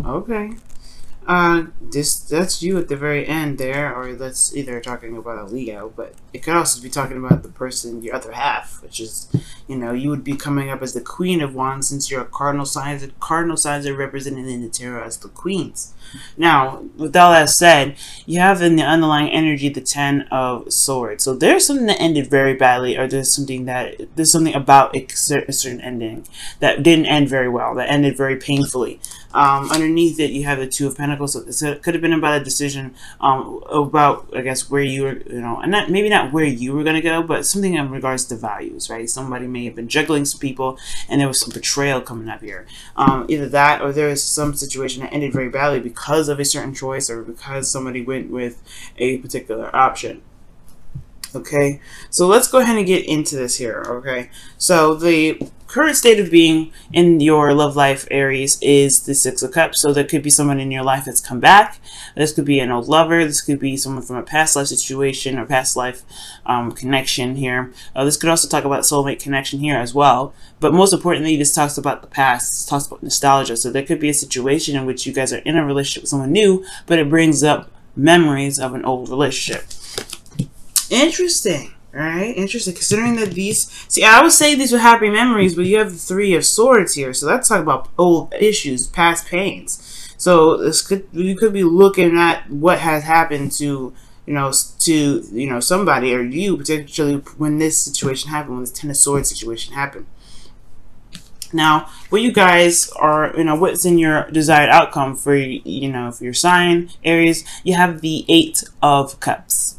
Okay. That's you at the very end there, or that's either talking about a Leo, but it could also be talking about the person, your other half, which is, you would be coming up as the Queen of Wands since you're a cardinal sign. The cardinal signs are represented in the tarot as the queens. Now, with all that said, you have in the underlying energy the Ten of Swords. So there's something that ended very badly, or there's something about a certain ending that didn't end very well, that ended very painfully. Underneath it, you have the Two of Pentacles. So it could have been about a decision about, I guess, where you were, and maybe not where you were going to go, but something in regards to values, right? Somebody may have been juggling some people, and there was some betrayal coming up here. Either that, or there is some situation that ended very badly because of a certain choice, or because somebody went with a particular option. Okay, so let's go ahead and get into this here. Okay, so the current state of being in your love life, Aries, is the Six of Cups. So there could be someone in your life that's come back. This could be an old lover. This could be someone from a past life situation or past life connection here. This could also talk about soulmate connection here as well. But most importantly, this talks about the past. This talks about nostalgia. So there could be a situation in which you guys are in a relationship with someone new, but it brings up memories of an old relationship. Interesting. All right, interesting. Considering that I would say these were happy memories, but you have the Three of Swords here, so that's talking about old issues, past pains. So you could be looking at what has happened to somebody or you, particularly when this situation happened, when this Ten of Swords situation happened. Now, what you guys are, what's in your desired outcome for for your sign, Aries? You have the Eight of Cups.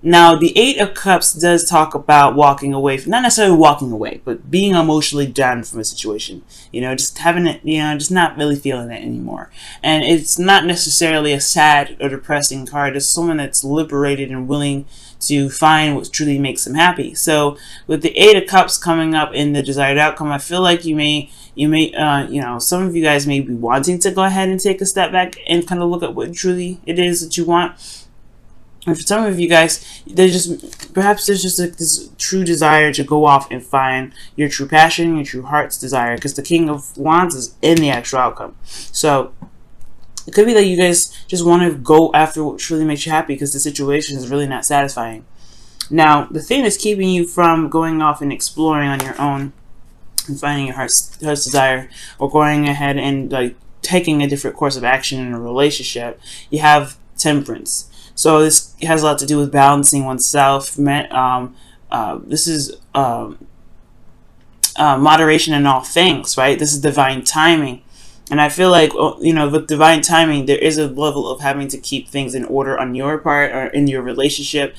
Now, the Eight of Cups does talk about walking away, not necessarily walking away, but being emotionally done from a situation. Just having it, just not really feeling it anymore. And it's not necessarily a sad or depressing card. It's someone that's liberated and willing to find what truly makes them happy. So, with the Eight of Cups coming up in the desired outcome, I feel like you may, some of you guys may be wanting to go ahead and take a step back and kind of look at what truly it is that you want. And for some of you guys, there's just this true desire to go off and find your true passion, your true heart's desire, because the King of Wands is in the actual outcome. So it could be that you guys just want to go after what truly makes you happy because the situation is really not satisfying. Now, the thing that's keeping you from going off and exploring on your own and finding your heart's desire, or going ahead and taking a different course of action in a relationship, you have Temperance. So this has a lot to do with balancing oneself. This is moderation in all things, right? This is divine timing. And I feel like, with divine timing, there is a level of having to keep things in order on your part or in your relationship,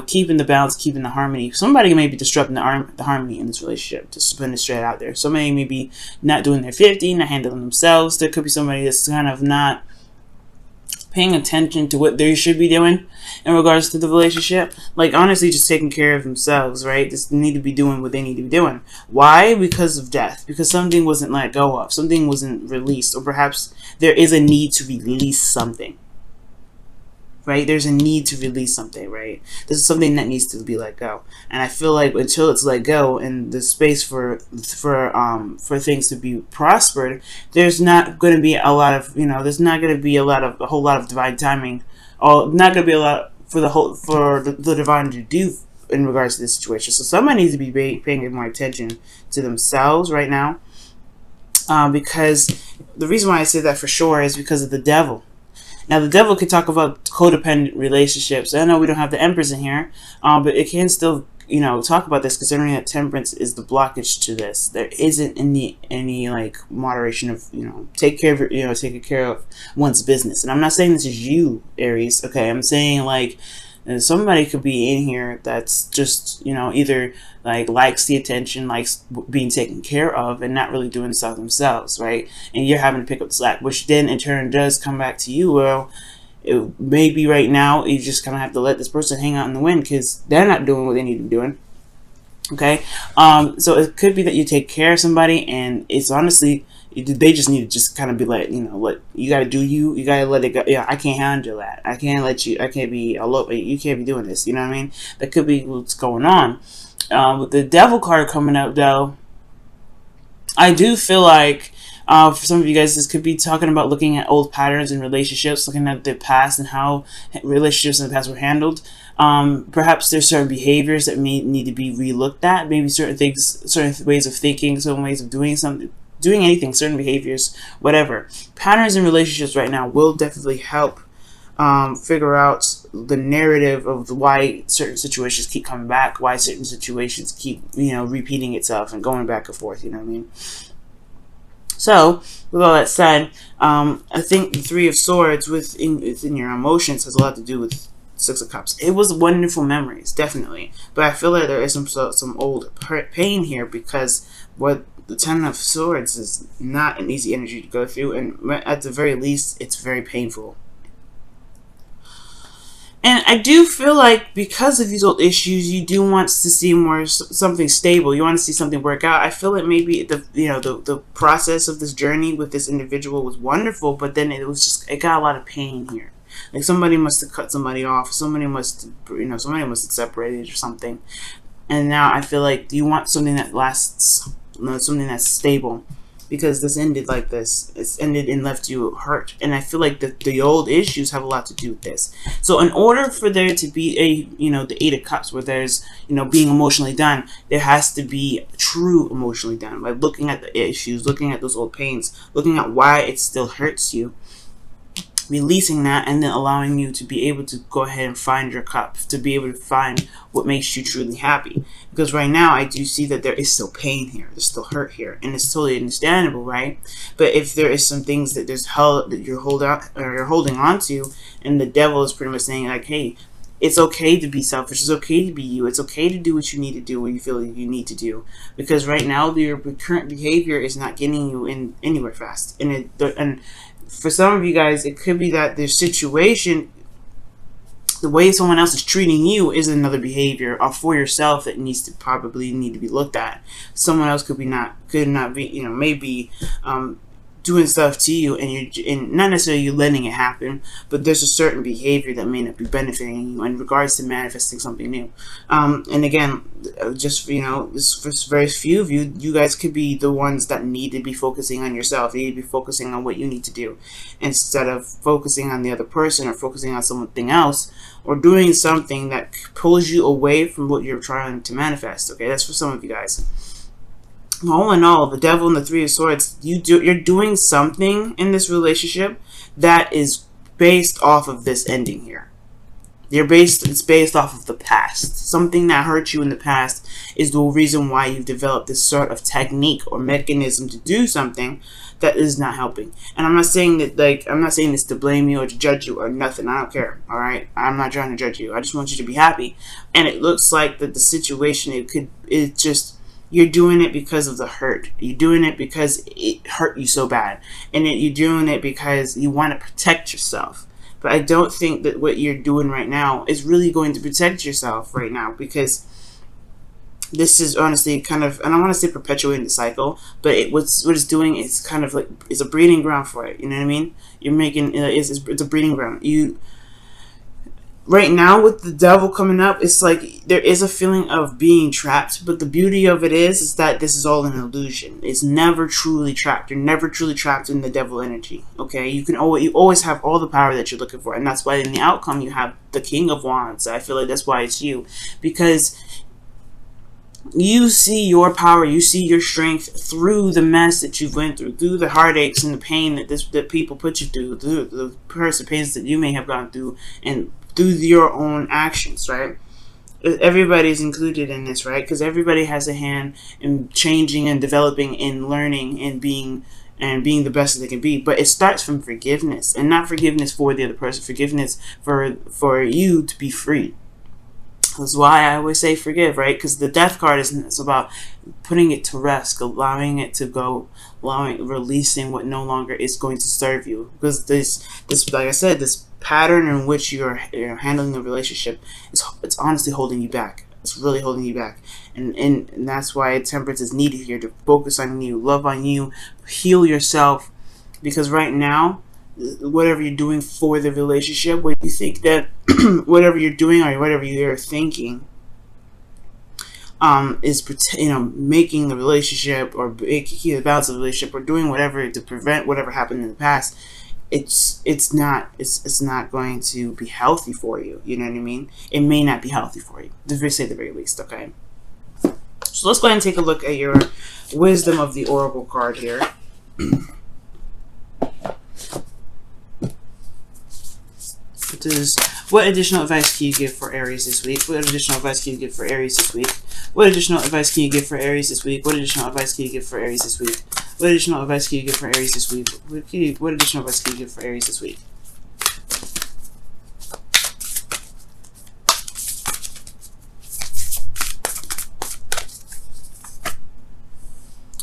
keeping the balance, keeping the harmony. Somebody may be disrupting the harmony in this relationship, just putting it straight out there. Somebody may be not doing their 50, not handling themselves. There could be somebody that's kind of not paying attention to what they should be doing in regards to the relationship. Honestly, just taking care of themselves, right? Just need to be doing what they need to be doing. Why? Because of death. Because something wasn't let go of. Something wasn't released. Or perhaps there is a need to release something. Right? There's a need to release something, right? This is something that needs to be let go. And I feel like until it's let go and the space for things to be prospered, there's not going to be a lot of, there's not going to be a whole lot of divine timing, or not going to be a lot for the divine to do in regards to this situation. So somebody needs to be paying more attention to themselves right now, because the reason why I say that for sure is because of the devil. Now, the devil could talk about codependent relationships. I know we don't have the Empress in here, but it can still, talk about this, considering that Temperance is the blockage to this. There isn't any moderation of, taking care of one's business. And I'm not saying this is you, Aries. Okay, I'm saying somebody could be in here that's just, either likes the attention, likes being taken care of, and not really doing stuff themselves, right? And you're having to pick up the slack, which then in turn does come back to you. Well, it maybe right now you just kind of have to let this person hang out in the wind because they're not doing what they need to be doing. Okay, so it could be that you take care of somebody, and it's honestly, they just need to just kind of be you gotta do you gotta let it go. Yeah, I can't handle that. I can't let you. I can't be you can't be doing this. You know what I mean? That could be what's going on. With the Devil card coming up, though, I do feel like For some of you guys, this could be talking about looking at old patterns in relationships, looking at the past and how relationships in the past were handled. Perhaps there's certain behaviors that may need to be relooked at. Maybe certain things, certain ways of thinking, certain ways of doing something, doing anything, certain behaviors, whatever. Patterns in relationships right now will definitely help figure out the narrative of why certain situations keep coming back, why certain situations keep, repeating itself and going back and forth. You know what I mean? So, with all that said, I think the Three of Swords within your emotions has a lot to do with Six of Cups. It was wonderful memories, definitely, but I feel like there is some old pain here, because what the Ten of Swords is not an easy energy to go through, and at the very least, it's very painful. And I do feel like because of these old issues, you do want to see something stable. You want to see something work out. I feel like maybe the process of this journey with this individual was wonderful, but then it got a lot of pain here. Like somebody must have cut somebody off. Somebody must have separated or something. And now I feel like you want something that lasts, something that's stable. Because this ended like this. It's ended and left you hurt. And I feel like the old issues have a lot to do with this. So in order for there to be the Eight of Cups, where there's, being emotionally done, there has to be true emotionally done. By looking at the issues, looking at those old pains, looking at why it still hurts you, releasing that, and then allowing you to be able to go ahead and find your cup, to be able to find what makes you truly happy. Because right now I do see that there is still pain here, there's still hurt here, and it's totally understandable, right? But if there is some things that you're holding on to, and the devil is pretty much saying like, hey, it's okay to be selfish. It's okay to be you. It's okay to do what you need to do, what you feel like you need to do. Because right now, your current behavior is not getting you in anywhere fast. And for some of you guys, it could be that the situation, the way someone else is treating you, is another behavior for yourself that probably need to be looked at. Someone else could not be, maybe doing stuff to you, and not necessarily you letting it happen, but there's a certain behavior that may not be benefiting you in regards to manifesting something new. And again, just for very few of you, you guys could be the ones that need to be focusing on yourself. You need to be focusing on what you need to do, instead of focusing on the other person or focusing on something else, or doing something that pulls you away from what you're trying to manifest. Okay, that's for some of you guys. All in all, the Devil and the Three of Swords, you're doing something in this relationship that is based off of this ending here. It's based off of the past. Something that hurt you in the past is the reason why you've developed this sort of technique or mechanism to do something that is not helping. And I'm not saying this to blame you or to judge you or nothing. I don't care. All right, I'm not trying to judge you. I just want you to be happy. And it looks like that the situation, you're doing it because of the hurt. You're doing it because it hurt you so bad. And you're doing it because you want to protect yourself. But I don't think that what you're doing right now is really going to protect yourself right now, because this is honestly kind of, and I want to say perpetuating the cycle, but what it's doing is kind of like, it's a breeding ground for it. You know what I mean? You're making, it's a breeding ground. Right now, with the Devil coming up, it's like there is a feeling of being trapped, but the beauty of it is that this is all an illusion. It's never truly trapped. You're never truly trapped in the Devil energy. Okay, you always have all the power that you're looking for, and that's why in the outcome you have the King of Wands. I feel like that's why it's you, because you see your power, you see your strength through the mess that you've went through the heartaches and the pain that people put you through the personal pains that you may have gone through, and through your own actions, right? Everybody's included in this, right? Because everybody has a hand in changing and developing and learning and being the best that they can be. But it starts from forgiveness, and not forgiveness for the other person, forgiveness for you to be free. That's why I always say forgive, right? Because the Death card it's about putting it to rest, allowing it to go, releasing what no longer is going to serve you. Because this, like I said, this pattern in which you're handling the relationship, it's honestly holding you back. It's really holding you back, and that's why temperance is needed here, to focus on you, love on you, heal yourself. Because right now, whatever you're doing for the relationship, what you think that whatever you're doing or whatever you're thinking, is making the relationship or keeping the balance of the relationship or doing whatever to prevent whatever happened in the past, it's not going to be healthy for you. You know what I mean? It may not be healthy for you, to say the very least. Okay. So let's go ahead and take a look at your wisdom of the oracle card here. What additional advice can you give for Aries this week? What additional advice can you give for Aries this week? What additional advice can you give for Aries this week? What additional advice can you give for Aries this week? What additional advice can you give for Aries this week? What additional advice can you give for Aries this week?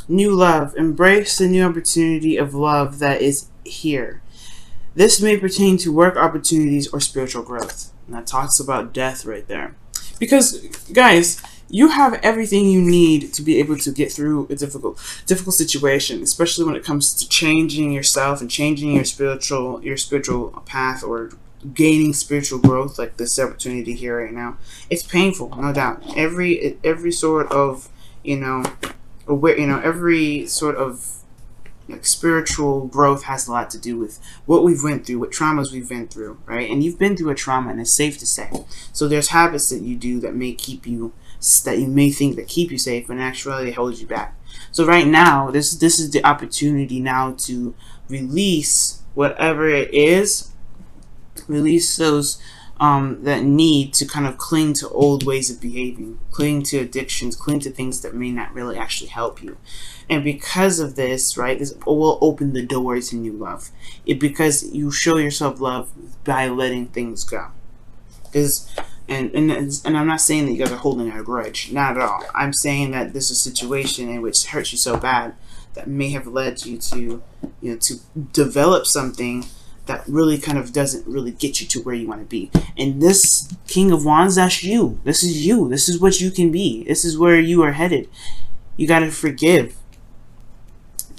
New love. Embrace the new opportunity of love that is here. This may pertain to work opportunities or spiritual growth. And that talks about death right there. Because, guys, you have everything you need to be able to get through a difficult situation, especially when it comes to changing yourself and changing your spiritual path or gaining spiritual growth, like this opportunity here right now. It's painful, no doubt. Every sort of, every sort of spiritual growth has a lot to do with what we've went through, what traumas we've been through, right? And you've been through a trauma, and it's safe to say. So there's habits that you do that may keep you, that you may think that keep you safe, but in actuality hold you back. So right now, this is the opportunity now to release whatever it is, release those that need to kind of cling to old ways of behaving, cling to addictions, cling to things that may not really actually help you. And because of this, right, this will open the door to new love. Because you show yourself love by letting things go. And I'm not saying that you guys are holding a grudge, not at all. I'm saying that this is a situation in which hurts you so bad that may have led you to, to develop something that really kind of doesn't really get you to where you want to be. And this King of Wands, that's you. This is you. This is what you can be. This is where you are headed. You got to forgive.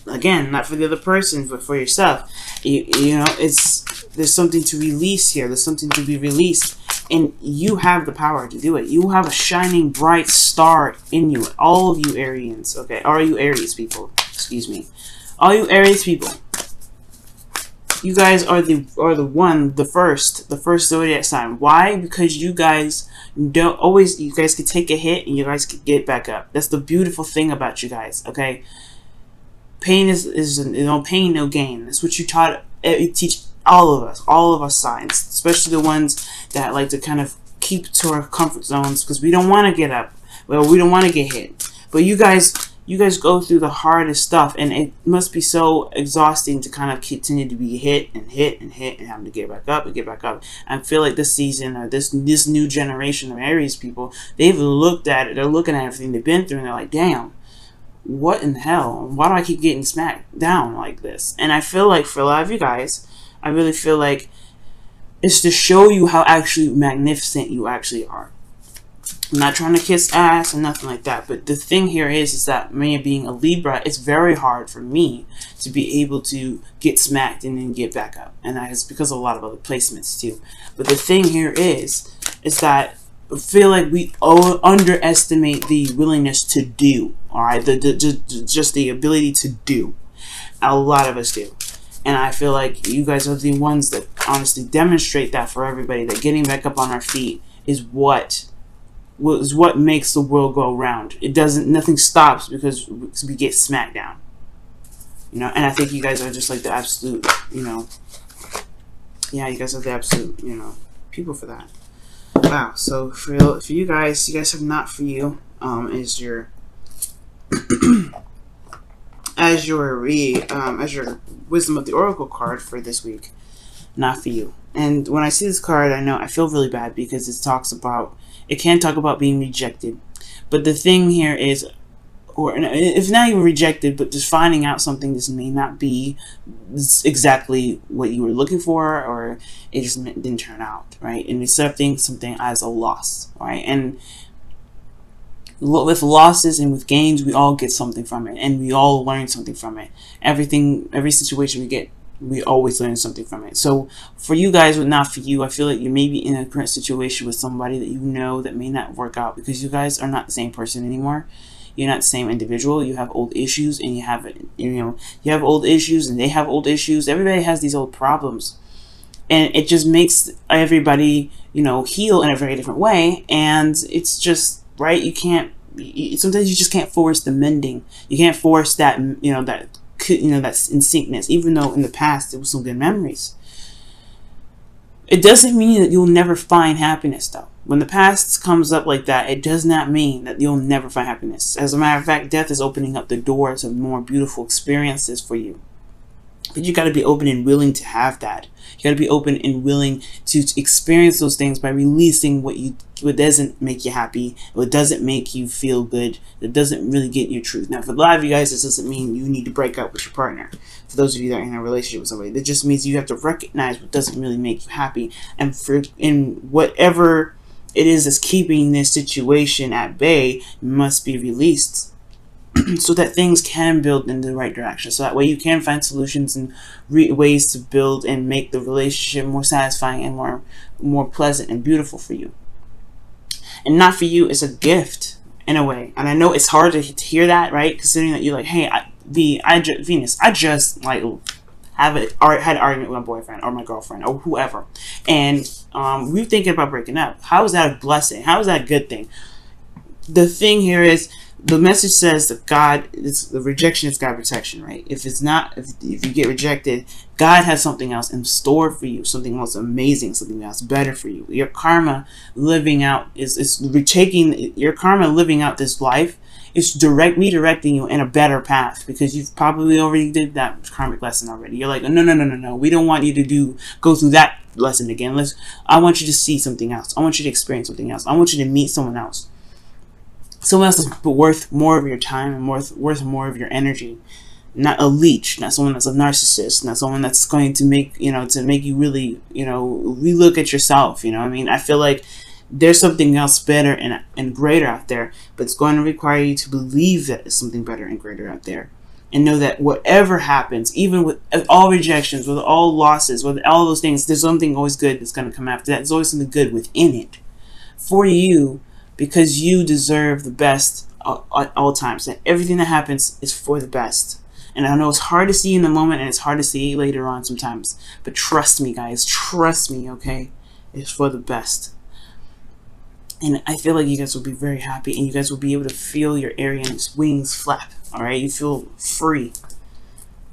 Again, not for the other person, but for yourself. There's something to release here. There's something to be released. And you have the power to do it. You have a shining, bright star in you. All of you Arians, okay? All you Aries people, excuse me. All you Aries people. You guys are the first zodiac sign. Why? Because you guys you guys can take a hit and you guys can get back up. That's the beautiful thing about you guys, okay? Pain is no pain, no gain. That's what you teach all of us signs, especially the ones that like to kind of keep to our comfort zones because we don't want to get up. Well, we don't want to get hit. But you guys go through the hardest stuff, and it must be so exhausting to kind of continue to be hit and having to get back up and get back up. I feel like this season or this new generation of Aries people, they've looked at it. They're looking at everything they've been through, and they're like, damn. What in the hell? Why do I keep getting smacked down like this? And I feel like for a lot of you guys, I really feel like it's to show you how actually magnificent you actually are. I'm not trying to kiss ass or nothing like that, but the thing here is that me being a Libra, it's very hard for me to be able to get smacked and then get back up. And that is because of a lot of other placements too. But the thing here is that I feel like we underestimate the willingness to do. All right, just the ability to do. A lot of us do, and I feel like you guys are the ones that honestly demonstrate that for everybody. That getting back up on our feet is what makes the world go round. It doesn't. Nothing stops because we get smacked down. And I think you guys are just like the absolute. Yeah, you guys are the absolute. People for that. Wow. So for you guys have not for you is your as your wisdom of the oracle card for this week, not for you. And when I see this card, I feel really bad because it can talk about being rejected. But the thing here is, or if not even rejected, but just finding out something this may not be exactly what you were looking for, or it just didn't turn out, right? And accepting something as a loss, right? And with losses and with gains, we all get something from it, and we all learn something from it. Every situation we get We always learn something from it. So for you guys, but not for you, I feel like you may be in a current situation with somebody that you know that may not work out because you guys are not the same person anymore. You're not the same individual. You have old issues, and you have, you have old issues, and they have old issues. Everybody has these old problems, and it just makes everybody, heal in a very different way. And it's just right. You can't. Sometimes you just can't force the mending. You can't force that. That's in syncness. Even though in the past there was some good memories, it doesn't mean that you'll never find happiness, though. When the past comes up like that, it does not mean that you'll never find happiness. As a matter of fact, death is opening up the doors of more beautiful experiences for you. But you got to be open and willing to have that. You got to be open and willing to experience those things by releasing what doesn't make you happy, what doesn't make you feel good, that doesn't really get your truth. Now, for a lot of you guys, this doesn't mean you need to break up with your partner. For those of you that are in a relationship with somebody, that just means you have to recognize what doesn't really make you happy, and in whatever it is that's keeping this situation at bay must be released. So that things can build in the right direction. So that way you can find solutions and ways to build and make the relationship more satisfying and more pleasant and beautiful for you. And not for you, it's a gift in a way. And I know it's hard to hear that, right? Considering that you're like, hey, Venus, I just like had an argument with my boyfriend or my girlfriend or whoever, and we're thinking about breaking up. How is that a blessing? How is that a good thing? The thing here is, the message says that the rejection is God protection, right? If you get rejected, God has something else in store for you, something else amazing, something else better for you. Your karma living out your karma living out this life is redirecting you in a better path, because you've probably already did that karmic lesson already. You're like, no, we don't want you to go through that lesson again. I want you to see something else. I want you to experience something else. I want you to meet someone else. Someone else is worth more of your time and worth more of your energy. Not a leech, not someone that's a narcissist, not someone that's going to make you really, relook at yourself. I feel like there's something else better and greater out there, but it's going to require you to believe that there's something better and greater out there. And know that whatever happens, even with all rejections, with all losses, with all those things, there's something always good that's going to come after that. There's always something good within it for you, because you deserve the best at all times. And everything that happens is for the best. And I know it's hard to see in the moment, and it's hard to see later on sometimes. But trust me, guys. Trust me, okay? It's for the best. And I feel like you guys will be very happy, and you guys will be able to feel your Aries wings flap. All right? You feel free.